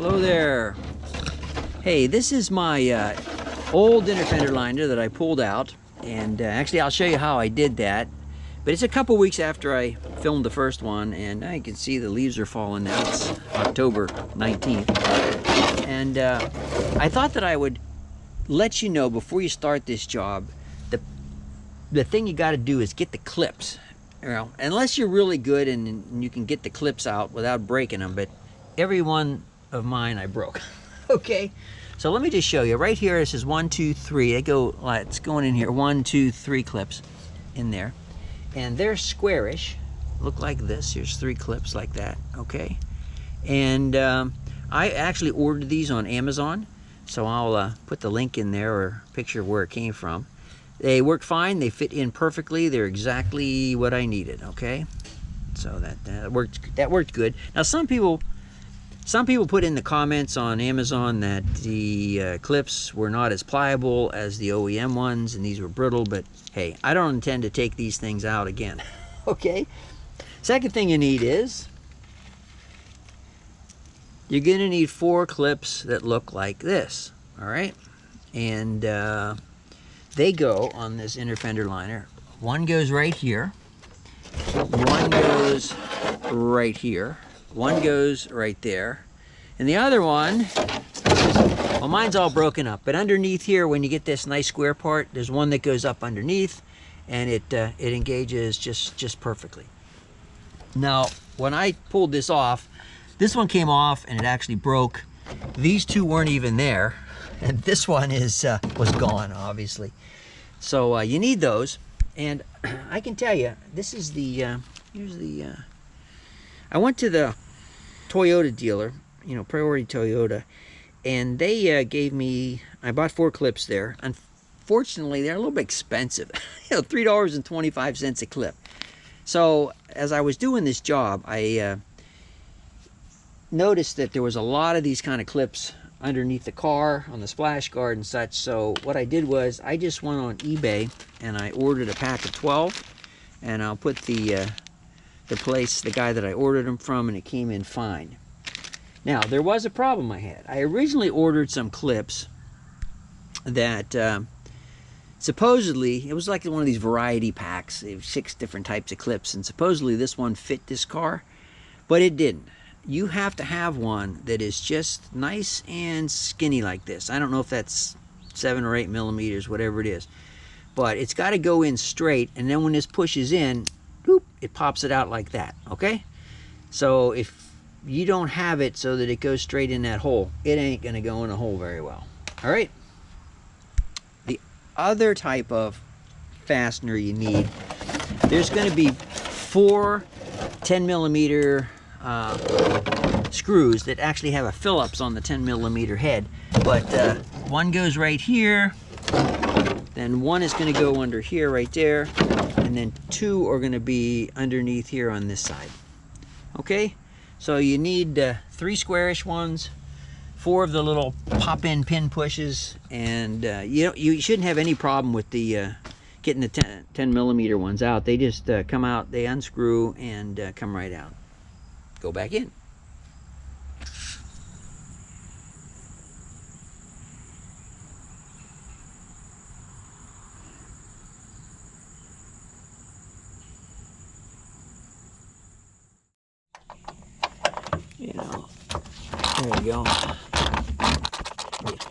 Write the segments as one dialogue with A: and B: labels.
A: Hello there. Hey, this is my old inner fender liner that I pulled out, and actually I'll show you how I did that. But it's a couple weeks after I filmed the first one, and I can see the leaves are falling now. It's October 19th. And I thought that I would let you know before you start this job, the thing you got to do is get the clips. You know, unless you're really good and you can get the clips out without breaking them, but every one of mine I broke. Okay, so let me just show you. Right here, this is 1, 2, 3. It's going in here. 1, 2, 3 clips in there. And they're squarish, look like this. Here's 3 clips like that, okay? And I actually ordered these on Amazon, so I'll put the link in there or a picture of where it came from. They work fine, they fit in perfectly, they're exactly what I needed, okay? So that worked good. Now some people put in the comments on Amazon that the clips were not as pliable as the OEM ones and these were brittle, but hey, I don't intend to take these things out again. Okay? Second thing you need is you're gonna need 4 clips that look like this, all right? And they go on this inner fender liner. One goes right here, one goes right here, one goes right there, and the other one, well, mine's all broken up, but underneath here, when you get this nice square part, there's one that goes up underneath, and it engages just perfectly. Now, when I pulled this off, this one came off and it actually broke. These 2 weren't even there, and this one was gone, obviously. So you need those, and I can tell you, this is the I went to the Toyota dealer, you know, Priority Toyota, and they gave me, I bought 4 clips there. Unfortunately, they're a little bit expensive, you know, $3.25 a clip. So as I was doing this job, I noticed that there was a lot of these kind of clips underneath the car, on the splash guard and such. So what I did was I just went on eBay and I ordered a pack of 12, and I'll put the guy that I ordered them from, and it came in fine. Now there was a problem I had. I originally ordered some clips that supposedly, it was like one of these variety packs. They have 6 different types of clips, and supposedly this one fit this car, but it didn't. You have to have one that is just nice and skinny like this. I don't know if that's 7 or 8 millimeters, whatever it is, but it's got to go in straight, and then when this pushes in, whoop, it pops it out like that, okay? So if you don't have it so that it goes straight in that hole, it ain't gonna go in a hole very well. All right, the other type of fastener you need, there's going to be 4 10 millimeter screws that actually have a Phillips on the 10 millimeter head, but one goes right here, then one is going to go under here right there, and then 2 are going to be underneath here on this side. Okay, so you need 3 squarish ones, 4 of the little pop-in pin pushes, and you shouldn't have any problem with the getting the 10 millimeter ones out. They just come out, they unscrew and come right out. Go back in. You know, there you go. That's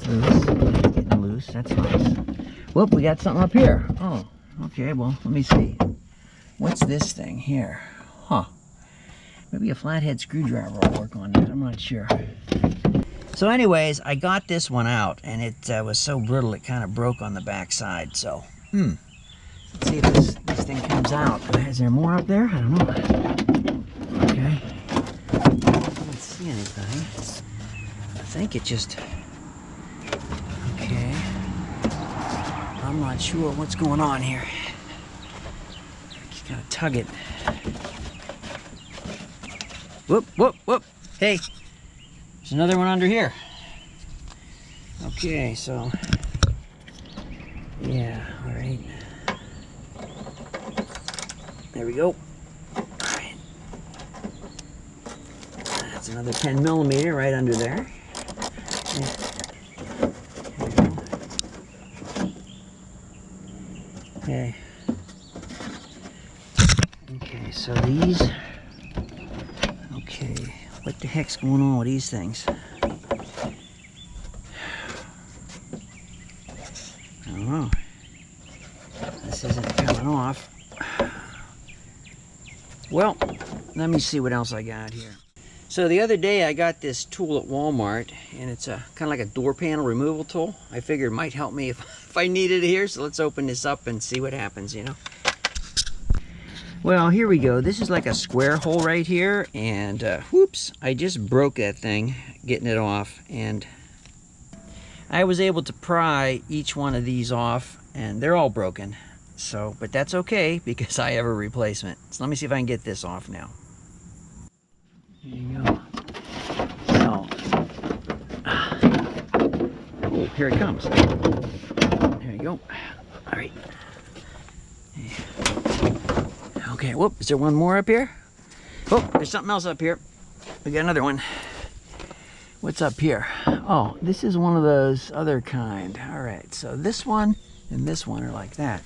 A: loose. It's getting loose. That's nice. Whoop, we got something up here. Oh, okay, well, let me see. What's this thing here? Huh. Maybe a flathead screwdriver will work on that. I'm not sure. So anyways, I got this one out, and it was so brittle it kind of broke on the back side. So, let's see if this thing comes out. Is there more up there? I don't know. Okay. I don't see anything. I think it just... Okay. I'm not sure what's going on here. Just gotta tug it. Whoop, whoop, whoop. Hey, there's another one under here. Okay, so, yeah, all right. There we go. All right. That's another 10 millimeter right under there. Okay. Okay, so these. Okay, what the heck's going on with these things? I don't know. This isn't coming off. Well, let me see what else I got here. So the other day I got this tool at Walmart, and it's a kind of like a door panel removal tool. I figured it might help me if I needed it here, so let's open this up and see what happens, you know. Well, here we go. This is like a square hole right here, and whoops, I just broke that thing getting it off, and I was able to pry each one of these off, and they're all broken. So, but that's okay because I have a replacement. So let me see if I can get this off now. There you go. So, oh, here it comes. There you go. All right. Okay, whoop, is there one more up here? Oh, there's something else up here. We got another one. What's up here? Oh, this is one of those other kind. All right, so this one and this one are like that.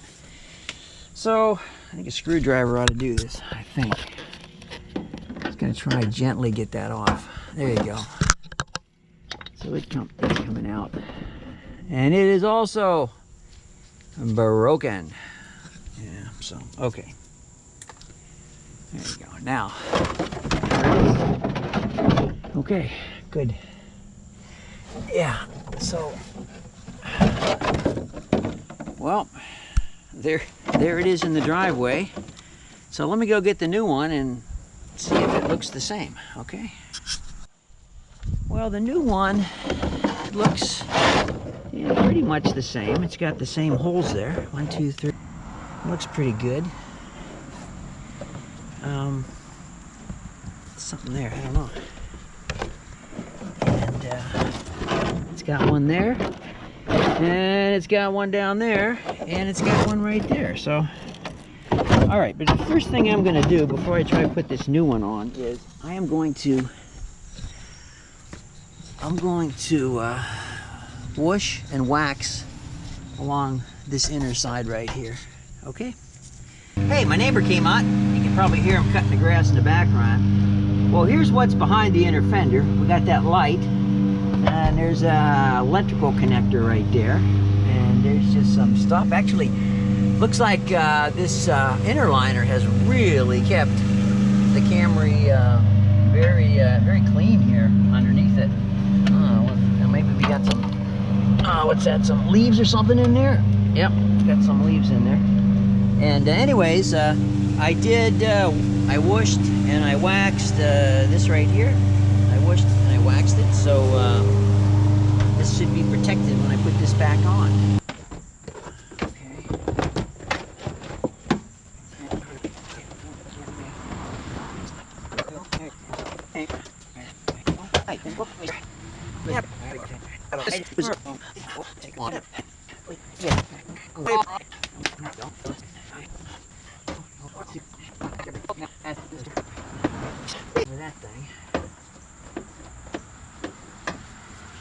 A: So, I think a screwdriver ought to do this, I think. Just gonna try gently get that off. There you go. So it's coming out. And it is also broken. Yeah, so, okay. There you go. Now, okay, good. Yeah, so, well, there it is in the driveway. So let me go get the new one and see if it looks the same, okay? Well, the new one looks pretty much the same. It's got the same holes there. 1, 2, 3. Looks pretty good. Something there, I don't know. And it's got one there, and it's got one down there, and it's got one right there. So, all right, but the first thing I'm going to do before I try to put this new one on is I'm going to wash and wax along this inner side right here. Okay. Hey, my neighbor came out. You can probably hear him cutting the grass in the background. Well, here's what's behind the inner fender. We got that light, and there's a electrical connector right there, and there's just some stuff. Actually, looks like this inner liner has really kept the Camry very clean here underneath it. Well, maybe we got some what's that? Some leaves or something in there? Yep, got some leaves in there. And anyways, I washed and I waxed this right here. I washed and I waxed it, so this should be protected when I put this back on. That thing.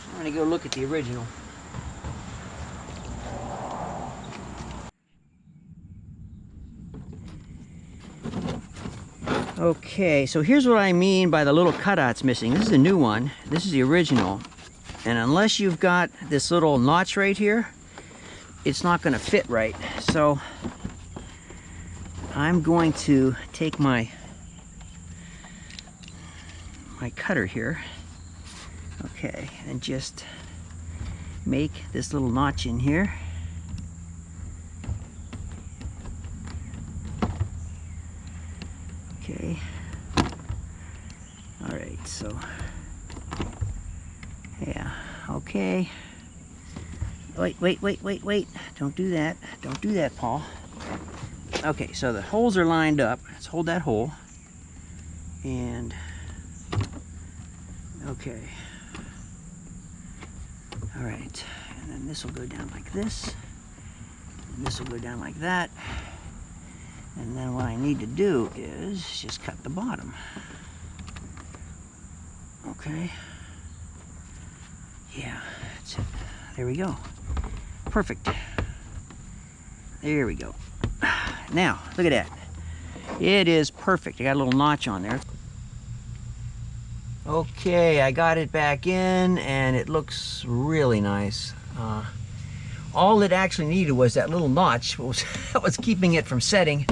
A: I'm gonna go look at the original. Okay, so here's what I mean by the little cutouts missing. This is a new one. This is the original. And unless you've got this little notch right here, it's not gonna fit right. So I'm going to take my cutter here, okay, and just make this little notch in here. Okay, all right, so yeah, okay. Wait, don't do that, Paul. Okay, so the holes are lined up. Let's hold that hole, and okay. All right, and then this will go down like this, and this will go down like that, And then what I need to do is just cut the bottom. Okay. Yeah, that's it. There we go. Perfect. There we go. Now, look at that. It is perfect. I got a little notch on there. Okay, I got it back in and it looks really nice. All it actually needed was that little notch that was keeping it from setting.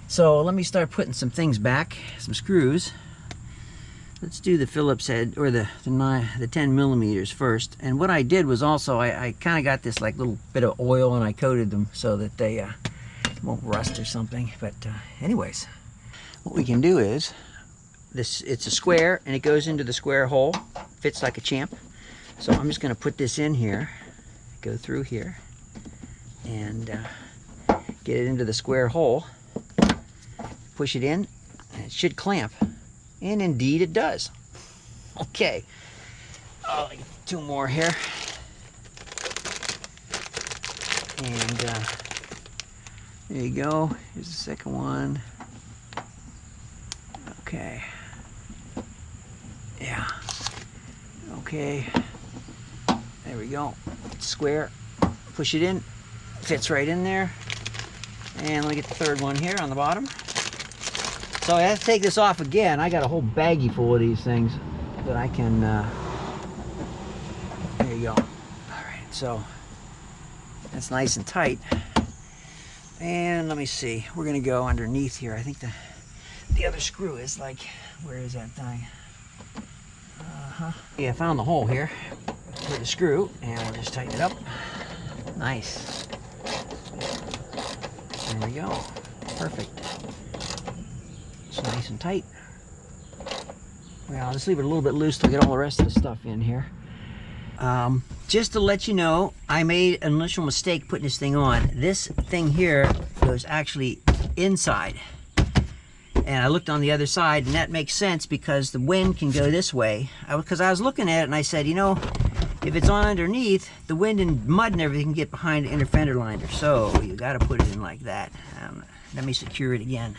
A: So let me start putting some things back, some screws. Let's do the Phillips head, or the 10 millimeters first. And what I did was also, I kind of got this like little bit of oil and I coated them so that they won't rust or something. But anyways, what we can do is, it's a square and it goes into the square hole, fits like a champ. So I'm just going to put this in here, go through here, and get it into the square hole, push it in, and it should clamp. And indeed it does. Okay. Oh, I got 2 more here. And there you go. Here's the second one. Okay. Yeah. Okay. There we go. Square. Push it in. Fits right in there. And let me get the third one here on the bottom. So I have to take this off again. I got a whole baggie full of these things that I can, there you go. All right, so that's nice and tight. And let me see, we're gonna go underneath here. I think the other screw is like, where is that thing? Yeah, I found the hole here for the screw, and we'll just tighten it up. Nice. There we go, perfect. It's nice and tight. Well, I'll just leave it a little bit loose to get all the rest of the stuff in here. Just to let you know, I made an initial mistake putting this thing on. This thing here goes actually inside. And I looked on the other side, and that makes sense because the wind can go this way. Because I was looking at it and I said, you know, if it's on underneath, the wind and mud and everything can get behind the inner fender liner. So you got to put it in like that. Let me secure it again.